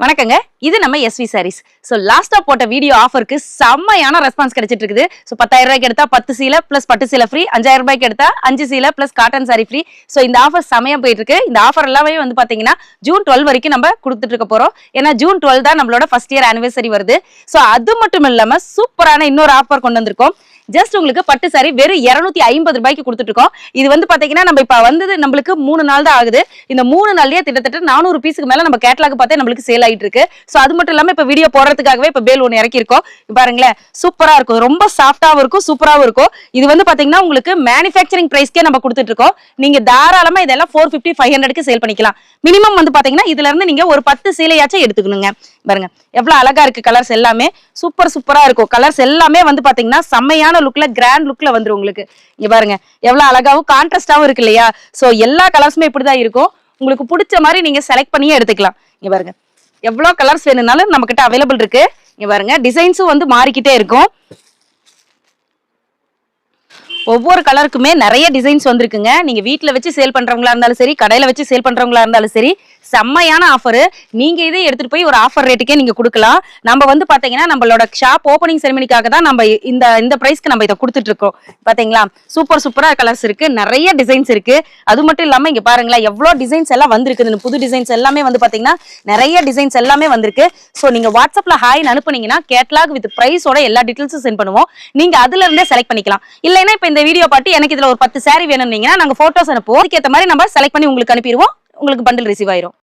வணக்கங்க, இது நம்ம எஸ்வி சாரீஸ். ஸோ லாஸ்டா போட்ட வீடியோ ஆஃபருக்கு செம்மையான ரெஸ்பான்ஸ் கிடைச்சிட்டு இருக்குது. ஸோ 10,000 ரூபாய்க்கு எடுத்தா 10 சீலை பிளஸ் பட்டு சீலை ஃப்ரீ, 5,000 ரூபாய்க்கு எடுத்தா 5 சீலை plus cotton sorry free. So இந்த ஆஃபர் செம்மையா போயிட்டு இருக்கு. இந்த ஆஃபர் எல்லாமே வந்து பாத்தீங்கன்னா ஜூன் 12 வரைக்கும் நம்ம கொடுத்துட்டு இருக்க போறோம். ஏன்னா ஜூன் 12 தான் நம்மளோட ஃபர்ஸ்ட் இயர் ஆனிவர்சரி வருது. ஸோ அது மட்டும் இல்லாம சூப்பரான இன்னொரு ஆஃபர் கொண்டு வந்திருக்கோம். ஜஸ்ட் உங்களுக்கு பட்டு சாரி வெறும் 250 ரூபாய்க்கு கொடுத்துட்டு இருக்கோம். இது வந்து பாத்தீங்கன்னா நம்ம இப்ப வந்தது நம்மளுக்கு 3 நாள் தான் ஆகுது. இந்த 3 நாள்லயே கிட்டத்தட்ட 400 பீஸுக்கு மேல நம்ம கேட்டலாக் பார்த்தே நம்மளுக்கு சேல் ஆயிட்டு இருக்கு. சோ அது மட்டும் இல்லாம இப்ப வீடியோ போடுறதுக்காகவே இப்ப பேல் ஒன்னு இறக்கி இருக்கோம். பாருங்களேன், சூப்பரா இருக்கும், ரொம்ப சாஃப்டாவும் இருக்கும், சூப்பராவும் இருக்கும். இது வந்து பாத்தீங்கன்னா உங்களுக்கு மேனுஃபேக்சரிங் பிரைஸ்க்கே நம்ம கொடுத்துட்டு இருக்கோம். நீங்க தாராளமா இதெல்லாம் 450 500க்கு சேல் பண்ணிக்கலாம். மினிமம் வந்து பாத்தீங்கன்னா இதுல இருந்து நீங்க ஒரு 10 சீலையாச்சும் எடுத்துக்கணுங்க. பாருங்க எவ்வளவு அழகா இருக்கு, கலர்ஸ் எல்லாமே சூப்பரா இருக்கும். கலர்ஸ் எல்லாமே வந்து பாத்தீங்கன்னா செம்மையான லுக்ல, கிராண்ட் லுக்ல வந்துரும் உங்களுக்கு. இங்க பாருங்க எவ்வளவு அழகாவும் கான்ட்ராஸ்டாவும் இருக்கு இல்லையா? சோ எல்லா கலர்ஸுமே இப்படிதான் இருக்கும். உங்களுக்கு பிடிச்ச மாதிரி நீங்க செலக்ட் பண்ணியே எடுத்துக்கலாம். இங்க பாருங்க எவ்வளவு கலர்ஸ் வேணும்னாலும் நம்ம கிட்ட அவைலபிள் இருக்கு. இங்க பாருங்க டிசைன்ஸும் வந்து மாறிக்கிட்டே இருக்கும். ஒவ்வொரு கலருக்குமே நிறைய டிசைன்ஸ் வந்திருக்குங்க. நீங்க வீட்டுல வச்சு சேல் பண்றவங்களா இருந்தாலும் சரி, கடையில வச்சு சேல் பண்றவங்களா இருந்தாலும் சரி, செம்மையான ஆஃபர். நீங்க இதை எடுத்துட்டு போய் ஒரு ஆஃபர் ரேட்டுக்கே நீங்க கொடுக்கலாம். நம்ம வந்து பாத்தீங்கன்னா நம்மளோட ஷாப் ஓப்பனிங் செரிமனிக்காக தான் நம்ம இந்த பிரைஸ்க்கு நம்ம இதை கொடுத்துட்டு இருக்கோம். பாத்தீங்களா சூப்பரா கலர்ஸ் இருக்கு, நிறைய டிசைன்ஸ் இருக்கு. அது மட்டும் இல்லாம இங்க பாருங்களேன் எவ்வளவு டிசைன்ஸ் எல்லாம் வந்திருக்கு. புது டிசைன்ஸ் எல்லாமே வந்து பாத்தீங்கன்னா நிறைய டிசைன்ஸ் எல்லாமே வந்திருக்கு. சோ நீங்க வாட்ஸ்அப்ல ஹாய் அனுப்புனீங்கன்னா கேட்லாக் வித் பிரைஸோட எல்லா டீடைல்ஸும் சென்ட் பண்ணுவோம். நீங்க அதுல இருந்தே செலக்ட் பண்ணிக்கலாம். இல்லைன்னா இப்ப இந்த வீடியோ பார்த்து எனக்கு இதுல ஒரு 10 சாரி வேணும்னீங்கன்னா நாங்க போட்டோஸ் அனுப்புவோம். அதுக்கேற்ற மாதிரி நம்ம செலக்ட் பண்ணி உங்களுக்கு அனுப்பிடுவோம். உங்களுக்கு பண்டில் ரிசீவ் ஆயிரும்.